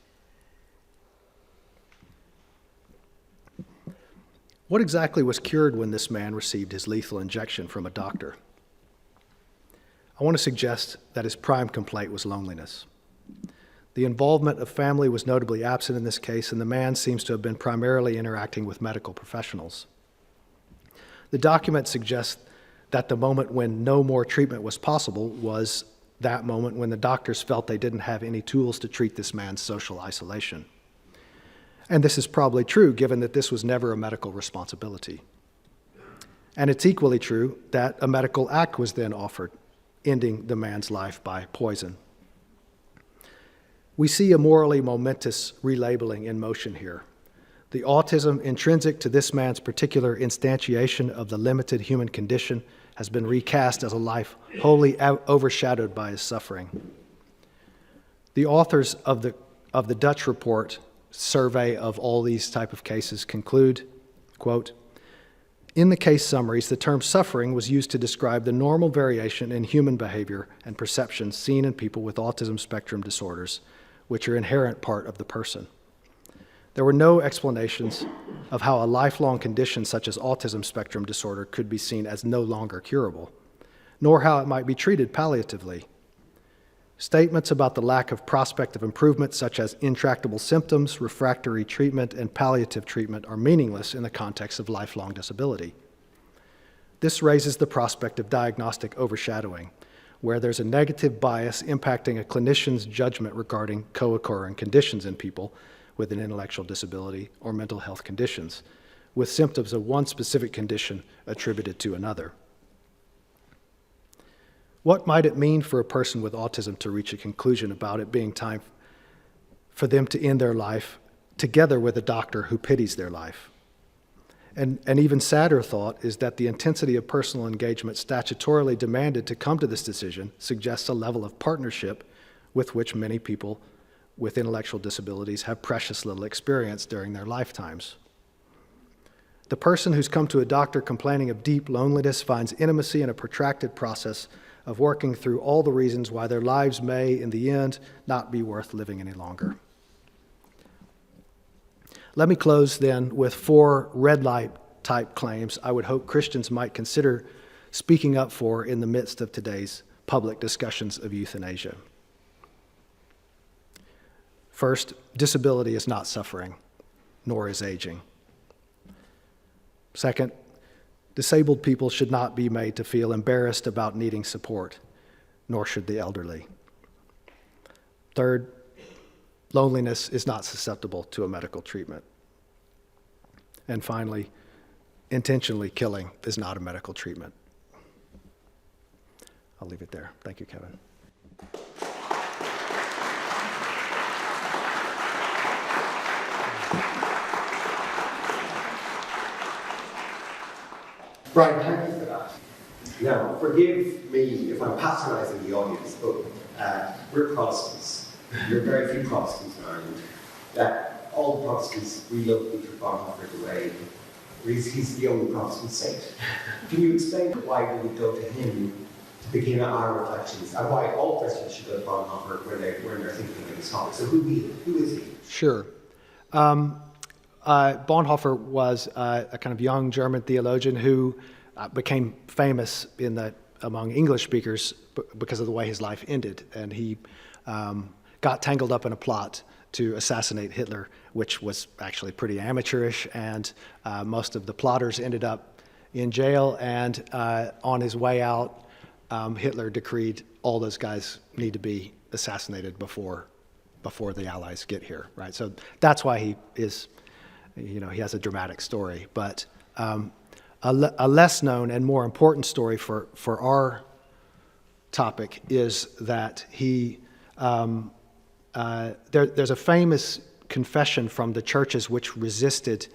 What exactly was cured when this man received his lethal injection from a doctor? I want to suggest that his prime complaint was loneliness. The involvement of family was notably absent in this case, and the man seems to have been primarily interacting with medical professionals. The document suggests that the moment when no more treatment was possible was that moment when the doctors felt they didn't have any tools to treat this man's social isolation. And this is probably true, given that this was never a medical responsibility. And it's equally true that a medical act was then offered, ending the man's life by poison. We see a morally momentous relabeling in motion here. The autism intrinsic to this man's particular instantiation of the limited human condition has been recast as a life wholly overshadowed by his suffering. The authors of the Dutch report survey of all these type of cases conclude, quote, "In the case summaries, the term suffering was used to describe the normal variation in human behavior and perceptions seen in people with autism spectrum disorders, which are inherent part of the person. There were no explanations of how a lifelong condition such as autism spectrum disorder could be seen as no longer curable, nor how it might be treated palliatively. Statements about the lack of prospect of improvement, such as intractable symptoms, refractory treatment, and palliative treatment, are meaningless in the context of lifelong disability. This raises the prospect of diagnostic overshadowing, where there's a negative bias impacting a clinician's judgment regarding co-occurring conditions in people with an intellectual disability or mental health conditions, with symptoms of one specific condition attributed to another. What might it mean for a person with autism to reach a conclusion about it being time for them to end their life together with a doctor who pities their life? And an even sadder thought is that the intensity of personal engagement statutorily demanded to come to this decision suggests a level of partnership with which many people with intellectual disabilities have precious little experience during their lifetimes. The person who's come to a doctor complaining of deep loneliness finds intimacy in a protracted process of working through all the reasons why their lives may, in the end, not be worth living any longer. Let me close then with 4 red light type claims I would hope Christians might consider speaking up for in the midst of today's public discussions of euthanasia. First, disability is not suffering, nor is aging. Second, disabled people should not be made to feel embarrassed about needing support, nor should the elderly. Third, loneliness is not susceptible to a medical treatment. And finally, intentionally killing is not a medical treatment. I'll leave it there. Thank you, Kevin. Brian, thank you for that. Now, forgive me if I'm patronising the audience, but we're Protestants. There are very few Protestants in Ireland. All the Protestants, we love Peter Bonhoeffer the way he's the only Protestant saint. Can you explain why we would go to him to begin our reflections, and why all Christians should go to Bonhoeffer when they're thinking about this topic? So who is he? Sure. Bonhoeffer was a kind of young German theologian who became famous among English speakers because of the way his life ended. And he got tangled up in a plot to assassinate Hitler, which was actually pretty amateurish. And most of the plotters ended up in jail. And on his way out, Hitler decreed all those guys need to be assassinated before the Allies get here, right? So that's why he is... he has a dramatic story, but a less known and more important story for our topic is that there's a famous confession from the churches which resisted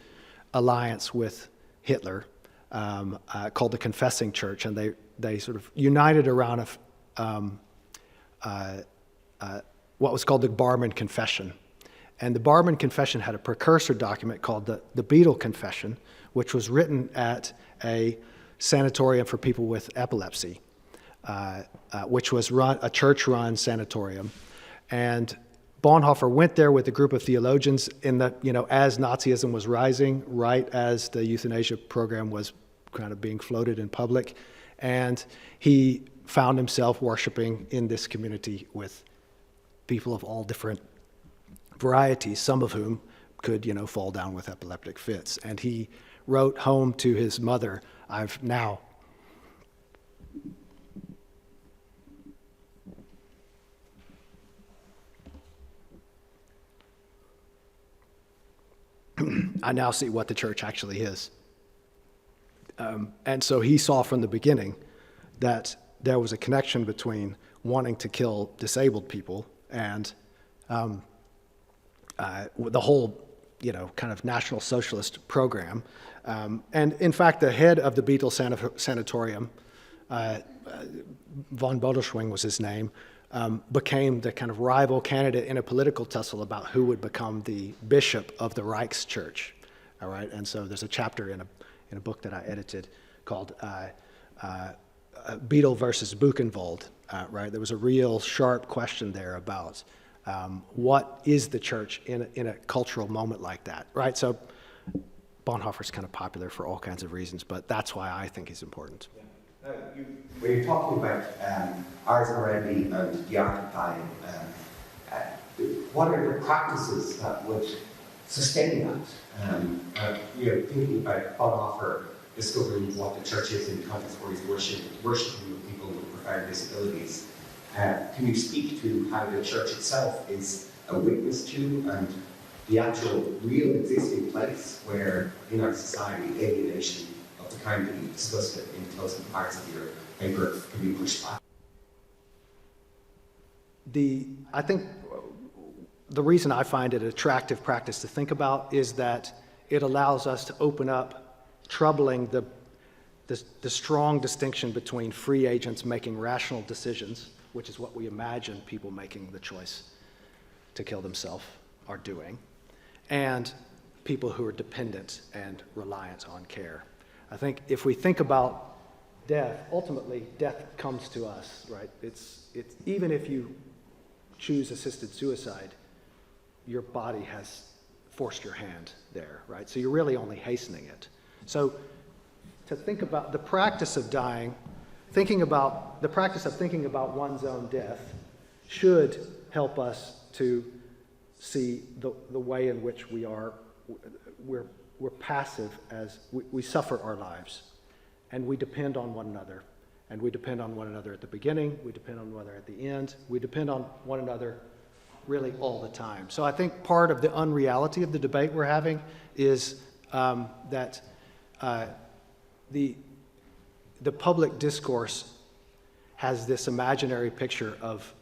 alliance with Hitler called the Confessing Church, and they sort of united around what was called the Barmen Confession. And the Barmen Confession had a precursor document called the Beadle Confession, which was written at a sanatorium for people with epilepsy, which was a church-run sanatorium. And Bonhoeffer went there with a group of theologians as Nazism was rising, right as the euthanasia program was kind of being floated in public. And he found himself worshiping in this community with people of all different varieties, some of whom could, fall down with epileptic fits. And he wrote home to his mother, I now see what the church actually is. And so he saw from the beginning that there was a connection between wanting to kill disabled people and the whole, kind of National Socialist program. And in fact, the head of the Beetle Sanatorium, von Bodelschwing was his name, became the kind of rival candidate in a political tussle about who would become the bishop of the Reichschurch. All right, and so there's a chapter in a book that I edited called Beetle versus Buchenwald. Right, there was a real sharp question there about what is the church in a cultural moment like that. Right, so Bonhoeffer's kind of popular for all kinds of reasons, but that's why I think he's important. When you're talking about ars moriendi and the art of dying, what are the practices that would sustain that? Thinking about Bonhoeffer discovering what the church is in the context where he's worshiping people with profound disabilities. Can you speak to how the church itself is a witness to and the actual real existing place where in our society alienation of the kind that you discussed it in closing parts of your paper can be pushed back? I think the reason I find it an attractive practice to think about is that it allows us to open up troubling the strong distinction between free agents making rational decisions, which is what we imagine people making the choice to kill themselves are doing, and people who are dependent and reliant on care. I think if we think about death, ultimately death comes to us, right? It's even if you choose assisted suicide, your body has forced your hand there, right? So you're really only hastening it. So to think about the practice of dying, the practice of thinking about one's own death should help us to see the way in which we're passive as we suffer our lives, and we depend on one another. And we depend on one another at the beginning, we depend on one another at the end, we depend on one another really all the time. So I think part of the unreality of the debate we're having is that the public discourse has this imaginary picture of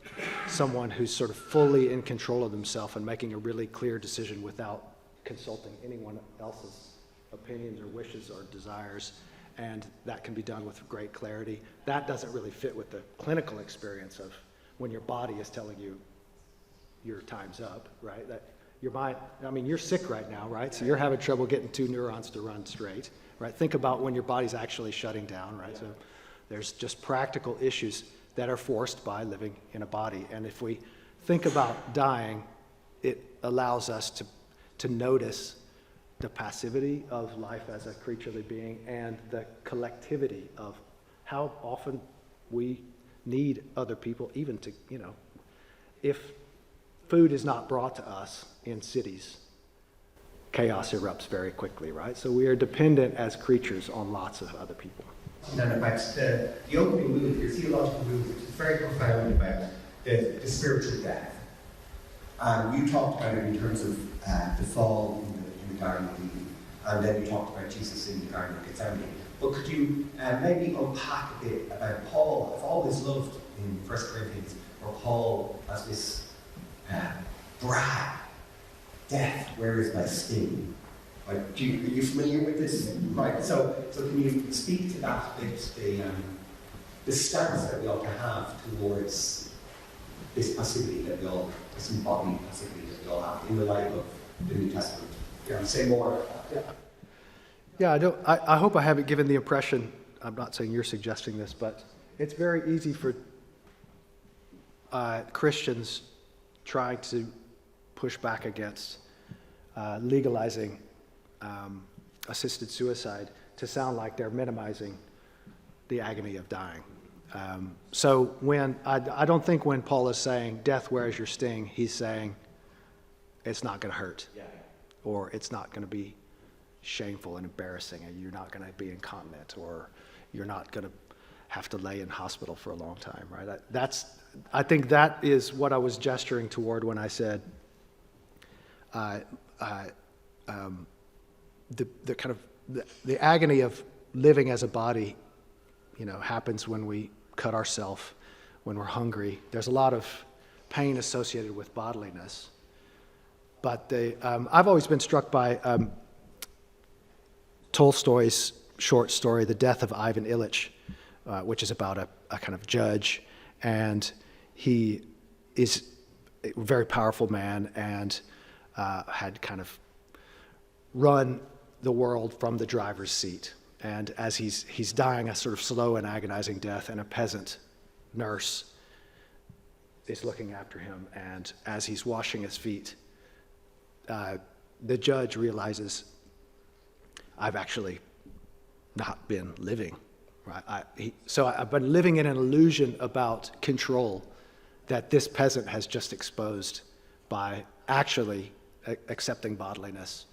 someone who's sort of fully in control of themselves and making a really clear decision without consulting anyone else's opinions or wishes or desires, and that can be done with great clarity. That doesn't really fit with the clinical experience of when your body is telling you your time's up, right? That your mind, you're sick right now, right? So you're having trouble getting two neurons to run straight, right? Think about when your body's actually shutting down, right? So there's just practical issues that are forced by living in a body. And if we think about dying, it allows us to notice the passivity of life as a creaturely being and the collectivity of how often we need other people, even to, if food is not brought to us in cities, chaos erupts very quickly, right? So we are dependent as creatures on lots of other people. And about the opening move, your theological move, which is very profound about the spiritual death. You talked about it in terms of the fall in the Garden of Eden, and then you talked about Jesus in the Garden of Gethsemane. But could you maybe unpack a bit about Paul? I've always loved in 1 Corinthians where Paul has this brag, death, where is my sting? Like, are you familiar with this? Right. So can you speak to that bit, the stance that we ought to have towards this passivity that we all, this embodied passivity that we all have in the light of the New Testament? Can you say more about that? Yeah, I hope I haven't given the impression, I'm not saying you're suggesting this, but it's very easy for Christians trying to push back against legalizing assisted suicide to sound like they're minimizing the agony of dying. So when I don't think when Paul is saying, death, where is your sting, he's saying it's not going to hurt, or it's not going to be shameful and embarrassing, and you're not going to be incontinent, or you're not going to have to lay in hospital for a long time, right? I think that is what I was gesturing toward when I said the kind of the agony of living as a body, happens when we cut ourselves, when we're hungry. There's a lot of pain associated with bodiliness. But I've always been struck by Tolstoy's short story, The Death of Ivan Ilyich, which is about a kind of judge, and he is a very powerful man and had kind of run the world from the driver's seat. And as he's dying a sort of slow and agonizing death, and a peasant nurse is looking after him, and as he's washing his feet, the judge realizes, I've actually not been living. Right? So I've been living in an illusion about control that this peasant has just exposed by actually accepting bodiliness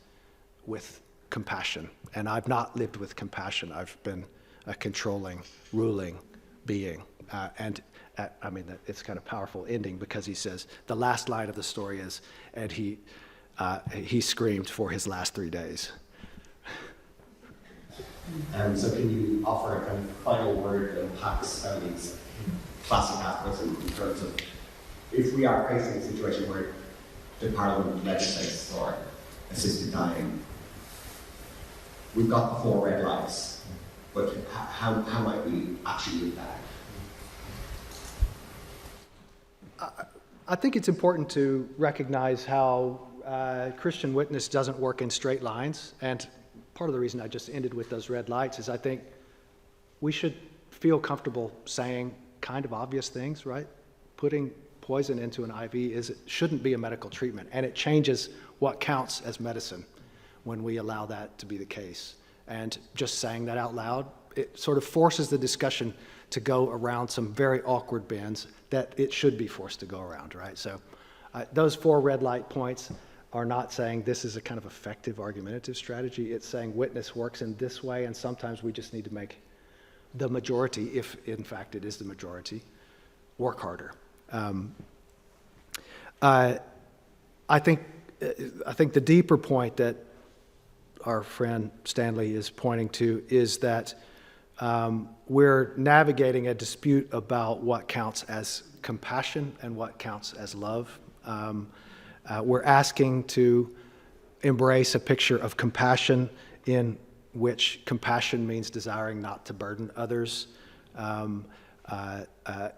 with compassion. And I've not lived with compassion. I've been a controlling, ruling being. It's kind of powerful ending, because he says, the last line of the story is, and he screamed for his last 3 days. So can you offer a kind of final word that unpacks how these classic aphorisms in terms of, if we are facing a situation where the Parliament legislates or assisted dying, we've got the 4 red lights, but how might we actually do that? I think it's important to recognize how Christian witness doesn't work in straight lines, and part of the reason I just ended with those red lights is I think we should feel comfortable saying kind of obvious things, right? Putting poison into an IV shouldn't be a medical treatment, and it changes what counts as medicine when we allow that to be the case. And just saying that out loud, it sort of forces the discussion to go around some very awkward bends that it should be forced to go around, right? So those 4 red light points are not saying this is a kind of effective argumentative strategy. It's saying witness works in this way, and sometimes we just need to make the majority, if in fact it is the majority, work harder. I think the deeper point that our friend Stanley is pointing to is that we're navigating a dispute about what counts as compassion and what counts as love. We're asking to embrace a picture of compassion in which compassion means desiring not to burden others.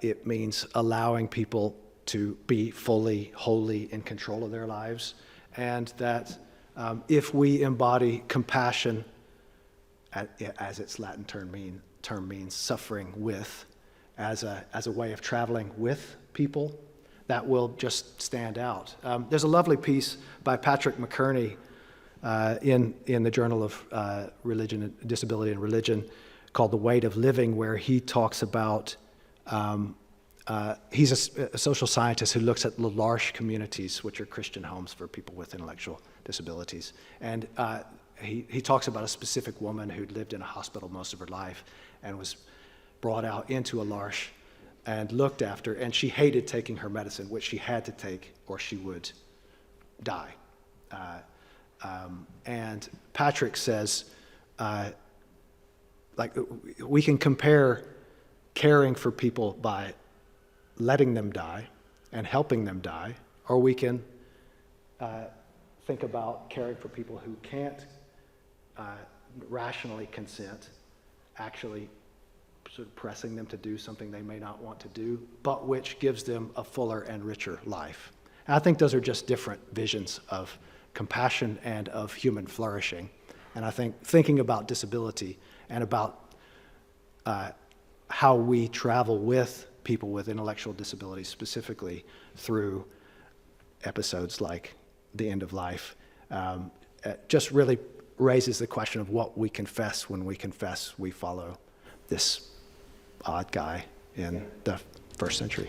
It means allowing people to be fully, wholly in control of their lives. And that if we embody compassion, as its Latin term means suffering with, as a way of traveling with people, that will just stand out. There's a lovely piece by Patrick McKerney in the Journal of Religion, Disability and Religion called The Weight of Living, where he talks about, he's a social scientist who looks at l'Arche communities, which are Christian homes for people with intellectual disabilities. And he talks about a specific woman who'd lived in a hospital most of her life and was brought out into a l'Arche and looked after, and she hated taking her medicine, which she had to take or she would die. And Patrick says, we can compare caring for people by letting them die and helping them die, or we can think about caring for people who can't rationally consent, actually sort of pressing them to do something they may not want to do, but which gives them a fuller and richer life. And I think those are just different visions of compassion and of human flourishing. And I think thinking about disability and about how we travel with people with intellectual disabilities, specifically through episodes like the end of life, just really raises the question of what we confess when we confess we follow this odd guy in the first century.